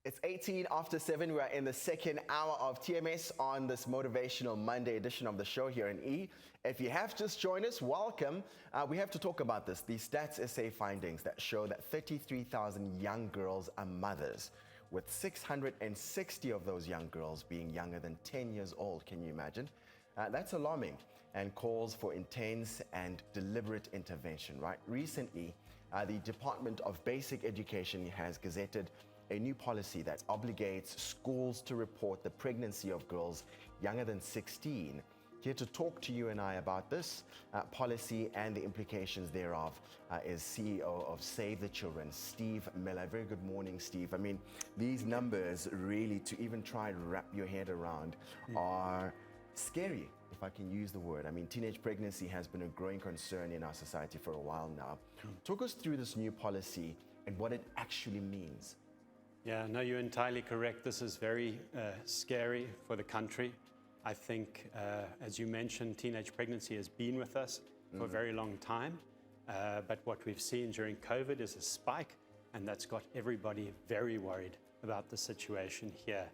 It's 18 after 7. We are in the second hour of TMS on this motivational Monday edition of the show here in E. If you have just joined us, welcome. We have to talk about this. The Stats SA findings that show that 33,000 young girls are mothers, with 660 of those young girls being younger than 10 years old. Can you imagine? That's alarming and calls for intense and deliberate intervention, right? Recently, the Department of Basic Education has gazetted a new policy that obligates schools to report the pregnancy of girls younger than 16. Here to talk to you and I about this policy and the implications thereof is CEO of Save the Children, Steve Miller. Very good morning, Steve. I mean, these numbers really, to even try and wrap your head around, are scary, if I can use the word. I mean, teenage pregnancy has been a growing concern in our society for a while now. Talk us through this new policy and what it actually means. Yeah, no, you're entirely correct. This is very scary for the country. I think, as you mentioned, teenage pregnancy has been with us for a very long time. But what we've seen during COVID is a spike, and that's got everybody very worried about the situation here.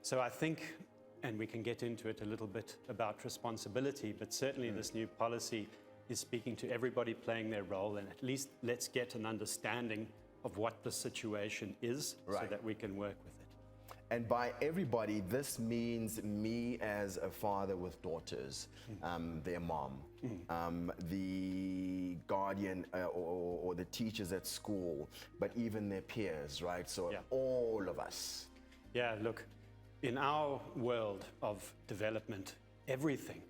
So I think, and we can get into it a little bit about responsibility, but certainly this new policy is speaking to everybody playing their role, and at least let's get an understanding of what the situation is, so that we can work with it. And by everybody, this means me as a father with daughters, their mom, the guardian or the teachers at school, but even their peers, right? So all of us. Yeah, look, in our world of development, everything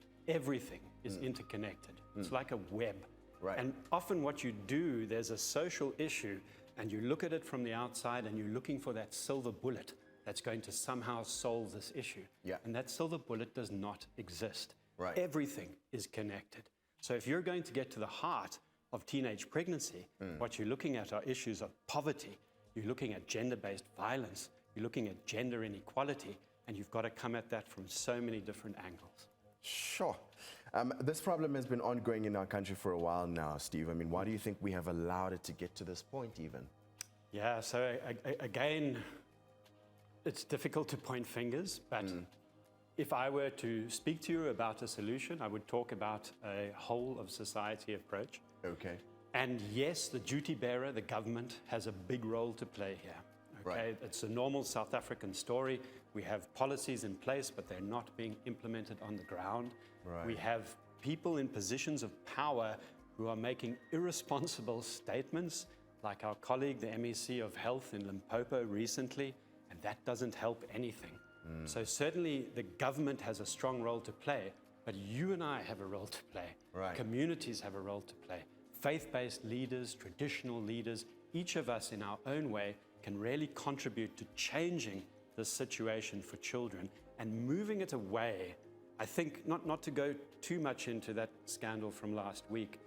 is interconnected. It's like a web. Right. And often what you do, there's a social issue, and you look at it from the outside and you're looking for that silver bullet that's going to somehow solve this issue. Yeah. And that silver bullet does not exist. Right. Everything is connected. So if you're going to get to the heart of teenage pregnancy, what you're looking at are issues of poverty, you're looking at gender-based violence, you're looking at gender inequality, and you've got to come at that from so many different angles. Sure. This problem has been ongoing in our country for a while now, Steve. I mean, why do you think we have allowed it to get to this point even? Yeah, so again, it's difficult to point fingers, but if I were to speak to you about a solution, I would talk about a whole of society approach. Okay. And yes, the duty bearer, the government, has a big role to play here. Okay, it's a normal South African story. We have policies in place, but they're not being implemented on the ground. Right. We have people in positions of power who are making irresponsible statements, like our colleague, the MEC of Health in Limpopo recently, and that doesn't help anything. So certainly the government has a strong role to play, but you and I have a role to play. Right. Communities have a role to play. Faith-based leaders, traditional leaders, each of us in our own way can really contribute to changing the situation for children and moving it away. I think, not to go too much into that scandal from last week,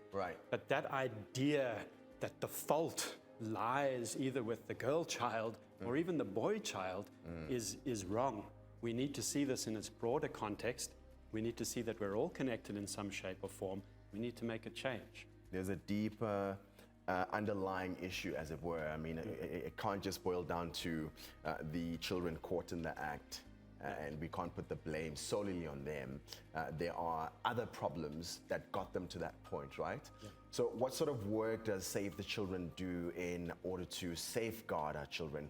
but that idea that the fault lies either with the girl child or even the boy child is wrong. We need to see this in its broader context. We need to see that we're all connected in some shape or form. We need to make a change. There's a deeper underlying issue, as it were. I mean, it can't just boil down to the children caught in the act, and we can't put the blame solely on them. There are other problems that got them to that point, right? Yeah. So what sort of work does Save the Children do in order to safeguard our children,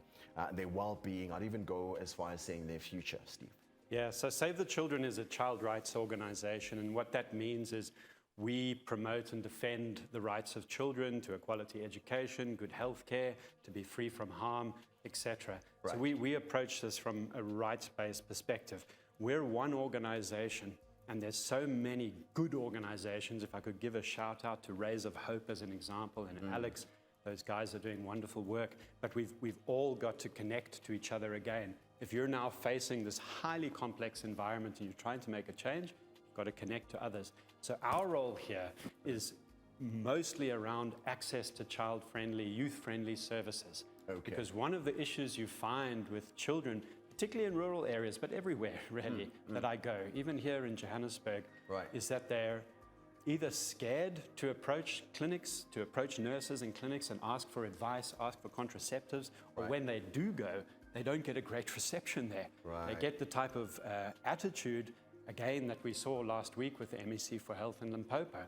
their well-being? I'd even go as far as saying their future, Steve. Yeah, so Save the Children is a child rights organization, and what that means is we promote and defend the rights of children to a quality education, good health care, to be free from harm, etc. So we approach this from a rights-based perspective. We're one organization, and there's so many good organizations. If I could give a shout out to Rays of Hope as an example, and Alex, those guys are doing wonderful work, but we've all got to connect to each other again. If you're now facing this highly complex environment and you're trying to make a change, got to connect to others. So our role here is mostly around access to child-friendly, youth-friendly services. Okay. Because one of the issues you find with children, particularly in rural areas, but everywhere really that I go, even here in Johannesburg, is that they're either scared to approach clinics, to approach nurses in clinics and ask for advice, ask for contraceptives, or when they do go, they don't get a great reception there. Right. They get the type of attitude, again, that we saw last week with the MEC for Health in Limpopo,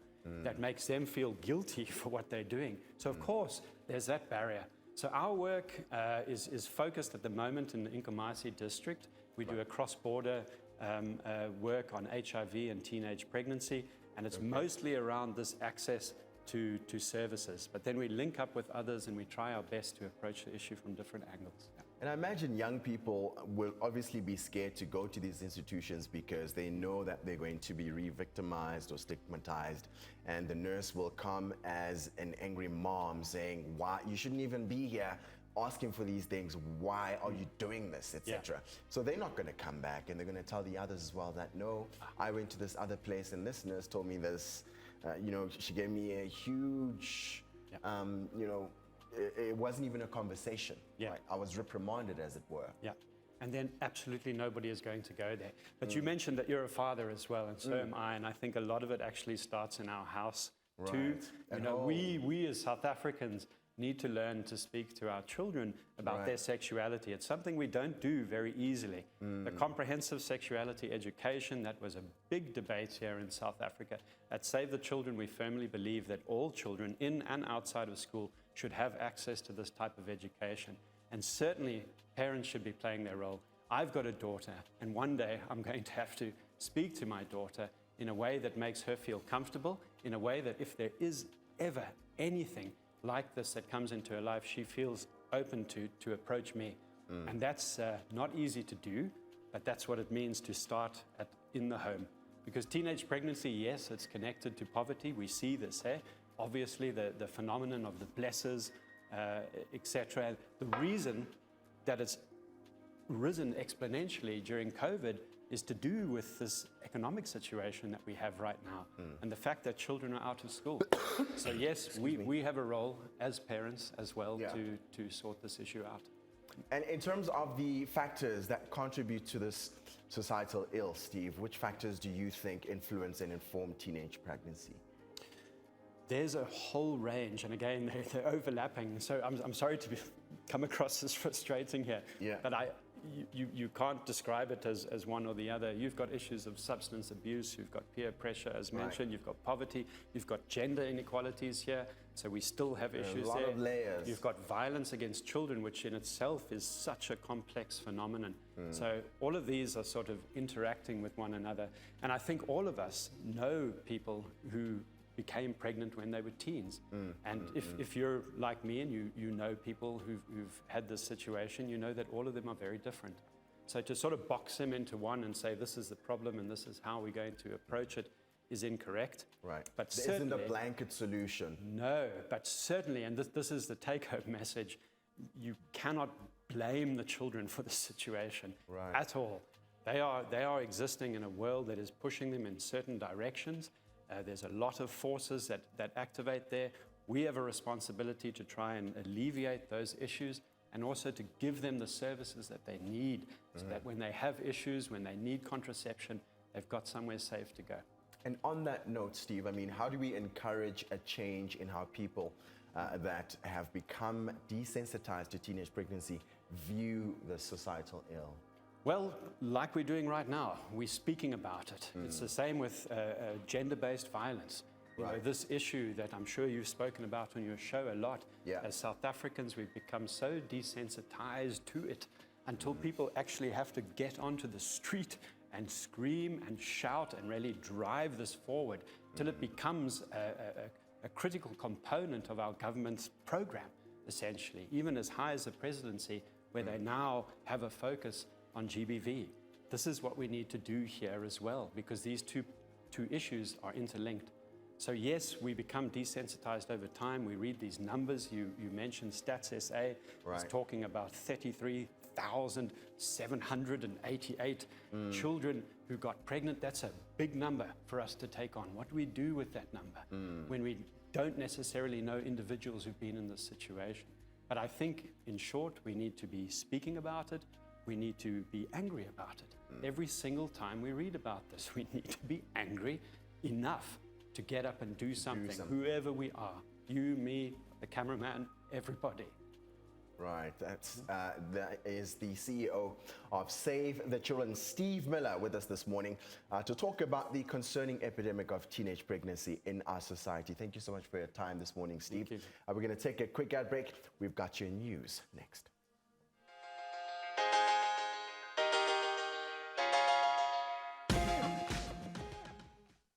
that makes them feel guilty for what they're doing. So of course, there's that barrier. So our work is focused at the moment in the Nkomati district. We do a cross-border work on HIV and teenage pregnancy, and it's mostly around this access to services. But then we link up with others and we try our best to approach the issue from different angles. And I imagine young people will obviously be scared to go to these institutions because they know that they're going to be re-victimized or stigmatized, and the nurse will come as an angry mom saying, why you shouldn't even be here asking for these things, why are you doing this, etc. So they're not going to come back, and they're going to tell the others as well that, no, I went to this other place and this nurse told me this, she gave me a huge, it wasn't even a conversation. Yeah. Right? I was reprimanded, as it were. Yeah. And then absolutely nobody is going to go there. But you mentioned that you're a father as well, and so am I, and I think a lot of it actually starts in our house too. We as South Africans need to learn to speak to our children about their sexuality. It's something we don't do very easily. The comprehensive sexuality education, that was a big debate here in South Africa. At Save the Children, we firmly believe that all children in and outside of school should have access to this type of education. And certainly parents should be playing their role. I've got a daughter, and one day I'm going to have to speak to my daughter in a way that makes her feel comfortable, in a way that if there is ever anything like this that comes into her life, she feels open to approach me. And that's not easy to do, but that's what it means to start in the home. Because teenage pregnancy, yes, it's connected to poverty. We see this, obviously the phenomenon of the blessers, etc. The reason that it's risen exponentially during COVID is to do with this economic situation that we have right now, and the fact that children are out of school. So yes, we have a role as parents as well to sort this issue out. And in terms of the factors that contribute to this societal ill, Steve, which factors do you think influence and inform teenage pregnancy? There's a whole range, and again, they're overlapping. So I'm sorry to come across as frustrating here, but you can't describe it as one or the other. You've got issues of substance abuse, you've got peer pressure, as mentioned, you've got poverty, you've got gender inequalities here, so we still have issues there. A lot of layers. You've got violence against children, which in itself is such a complex phenomenon. So all of these are sort of interacting with one another. And I think all of us know people who became pregnant when they were teens. And if you're like me and you know people who've had this situation, you know that all of them are very different. So to sort of box them into one and say this is the problem and this is how we're going to approach it is incorrect. Right. But there isn't a blanket solution. No, but certainly, and this is the take-home message, you cannot blame the children for the situation at all. They are existing in a world that is pushing them in certain directions. There's a lot of forces that activate there. We have a responsibility to try and alleviate those issues and also to give them the services that they need so that when they have issues, when they need contraception, they've got somewhere safe to go. And on that note, Steve, I mean, how do we encourage a change in how people that have become desensitized to teenage pregnancy view the societal ill? Well, like we're doing right now, we're speaking about it. It's the same with gender-based violence. You know, this issue that I'm sure you've spoken about on your show a lot. As South Africans, we've become so desensitized to it until people actually have to get onto the street and scream and shout and really drive this forward till it becomes a critical component of our government's program, essentially, even as high as the presidency, where they now have a focus on GBV. This is what we need to do here as well, because these two issues are interlinked. So yes, we become desensitized over time. We read these numbers. You mentioned Stats SA. It's talking about 33,788 children who got pregnant. That's a big number for us to take on. What do we do with that number when we don't necessarily know individuals who've been in this situation? But I think, in short, we need to be speaking about it. We need to be angry about it. Every single time we read about this, we need to be angry enough to get up and do something, whoever we are, you, me, the cameraman, everybody. Right, that is the CEO of Save the Children, Steve Miller, with us this morning to talk about the concerning epidemic of teenage pregnancy in our society. Thank you so much for your time this morning, Steve. Thank you. We're going to take a quick ad break. We've got your news next.